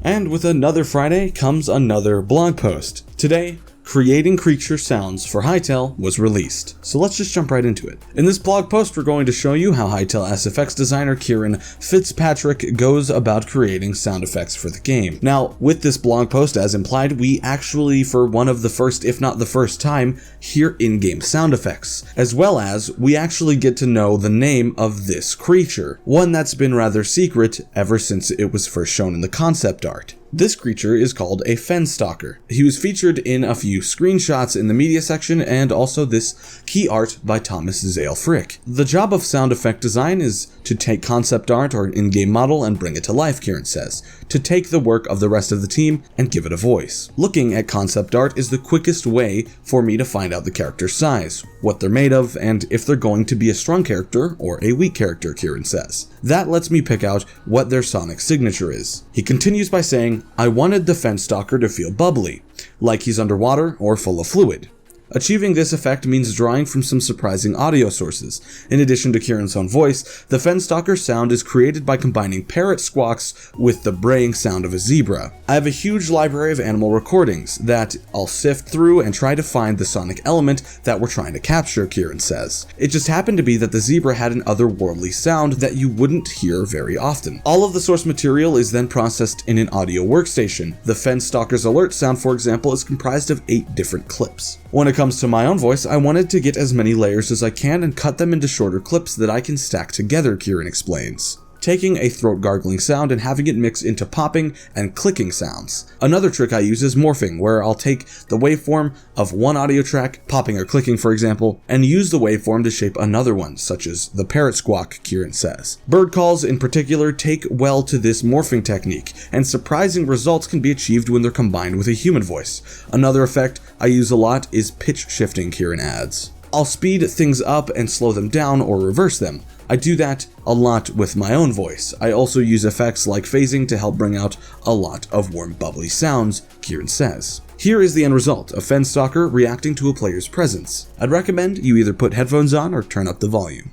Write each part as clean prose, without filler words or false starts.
And with another Friday comes another blog post. Today, creating creature sounds for Hytale was released. So let's just jump right into it. In this blog post, we're going to show you how Hytale SFX designer Kieran Fitzpatrick goes about creating sound effects for the game. Now, with this blog post, as implied, we actually, for one of the first, if not the first time, hear in-game sound effects, as well as we actually get to know the name of this creature, one that's been rather secret ever since it was first shown in the concept art. This creature is called a Fenstalker. He was featured in a few screenshots in the media section and also this key art by Thomas Zale Frick. The job of sound effect design is to take concept art or in-game model and bring it to life, Kieran says, to take the work of the rest of the team and give it a voice. Looking at concept art is the quickest way for me to find out the character's size, what they're made of, and if they're going to be a strong character or a weak character, Kieran says. That lets me pick out what their sonic signature is. He continues by saying, I wanted the Fenstalker to feel bubbly, like he's underwater or full of fluid. Achieving this effect means drawing from some surprising audio sources. In addition to Kieran's own voice, the Fenstalker sound is created by combining parrot squawks with the braying sound of a zebra. I have a huge library of animal recordings that I'll sift through and try to find the sonic element that we're trying to capture, Kieran says. It just happened to be that the zebra had an otherworldly sound that you wouldn't hear very often. All of the source material is then processed in an audio workstation. The Fenstalker's alert sound, for example, is comprised of 8 different clips. When it comes to my own voice, I wanted to get as many layers as I can and cut them into shorter clips that I can stack together, Kieran explains, taking a throat gargling sound and having it mix into popping and clicking sounds. Another trick I use is morphing, where I'll take the waveform of one audio track, popping or clicking for example, and use the waveform to shape another one, such as the parrot squawk, Kieran says. Bird calls in particular take well to this morphing technique, and surprising results can be achieved when they're combined with a human voice. Another effect I use a lot is pitch shifting, Kieran adds. I'll speed things up and slow them down or reverse them. I do that a lot with my own voice. I also use effects like phasing to help bring out a lot of warm, bubbly sounds, Kieran says. Here is the end result, a Fenstalker reacting to a player's presence. I'd recommend you either put headphones on or turn up the volume.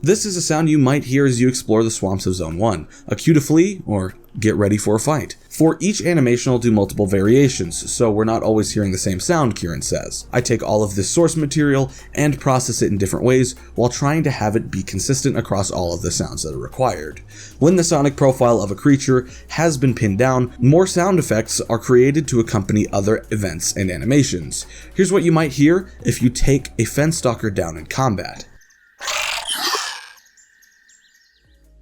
This is a sound you might hear as you explore the swamps of Zone 1, a cue to flee, or get ready for a fight. For each animation I'll do multiple variations, so we're not always hearing the same sound, Kieran says. I take all of this source material and process it in different ways while trying to have it be consistent across all of the sounds that are required. When the sonic profile of a creature has been pinned down, more sound effects are created to accompany other events and animations. Here's what you might hear if you take a Fenstalker down in combat.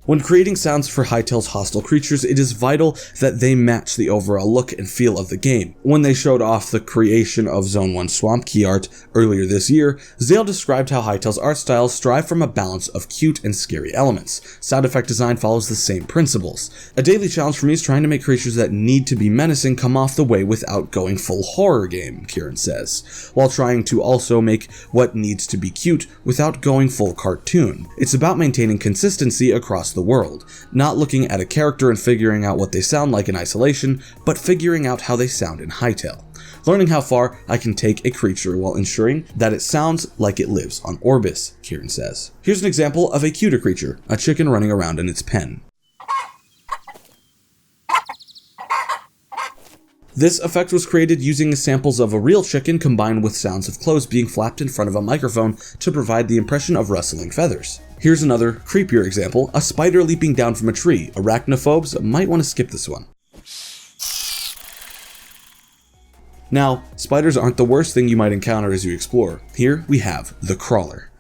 When creating sounds for Hytale's hostile creatures, it is vital that they match the overall look and feel of the game. When they showed off the creation of Zone 1 swamp key art earlier this year, Zale described how Hytale's art styles strive from a balance of cute and scary elements. Sound effect design follows the same principles. A daily challenge for me is trying to make creatures that need to be menacing come off the way without going full horror game, Kieran says, while trying to also make what needs to be cute without going full cartoon. It's about maintaining consistency across the world, not looking at a character and figuring out what they sound like in isolation, but figuring out how they sound in Hytale. Learning how far I can take a creature while ensuring that it sounds like it lives on Orbis, Kieran says. Here's an example of a cuter creature, a chicken running around in its pen. This effect was created using samples of a real chicken combined with sounds of clothes being flapped in front of a microphone to provide the impression of rustling feathers. Here's another, creepier example, a spider leaping down from a tree. Arachnophobes might want to skip this one. Now, spiders aren't the worst thing you might encounter as you explore. Here we have the crawler.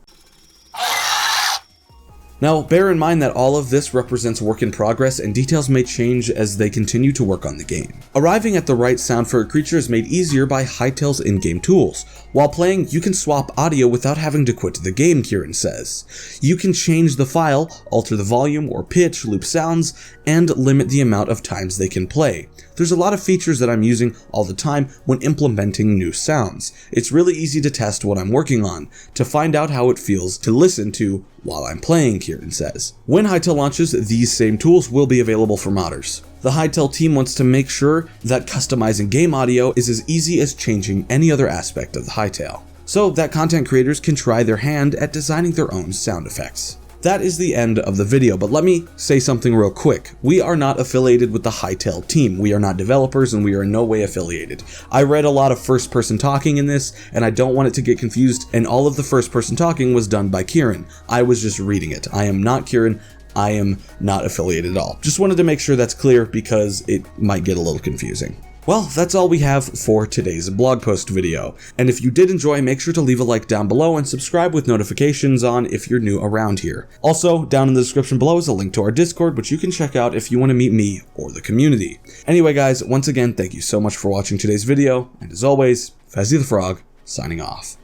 Now, bear in mind that all of this represents work in progress and details may change as they continue to work on the game. Arriving at the right sound for a creature is made easier by Hytale's in-game tools. While playing, you can swap audio without having to quit the game, Kieran says. You can change the file, alter the volume or pitch, loop sounds, and limit the amount of times they can play. There's a lot of features that I'm using all the time when implementing new sounds. It's really easy to test what I'm working on, to find out how it feels to listen to while I'm playing, Kieran says. When Hytale launches, these same tools will be available for modders. The Hytale team wants to make sure that customizing game audio is as easy as changing any other aspect of the Hytale, so that content creators can try their hand at designing their own sound effects. that is the end of the video, but let me say something real quick. We are not affiliated with the Hytale team. We are not developers and we are in no way affiliated. I read a lot of first person talking in this and I don't want it to get confused, and all of the first person talking was done by Kieran. I was just reading it. I am not Kieran. I am not affiliated at all. Just wanted to make sure that's clear because it might get a little confusing. Well, that's all we have for today's blog post video. And if you did enjoy, make sure to leave a like down below and subscribe with notifications on if you're new around here. Also, down in the description below is a link to our Discord, which you can check out if you want to meet me or the community. Anyway guys, once again, thank you so much for watching today's video, and as always, Fezzy the Frog, signing off.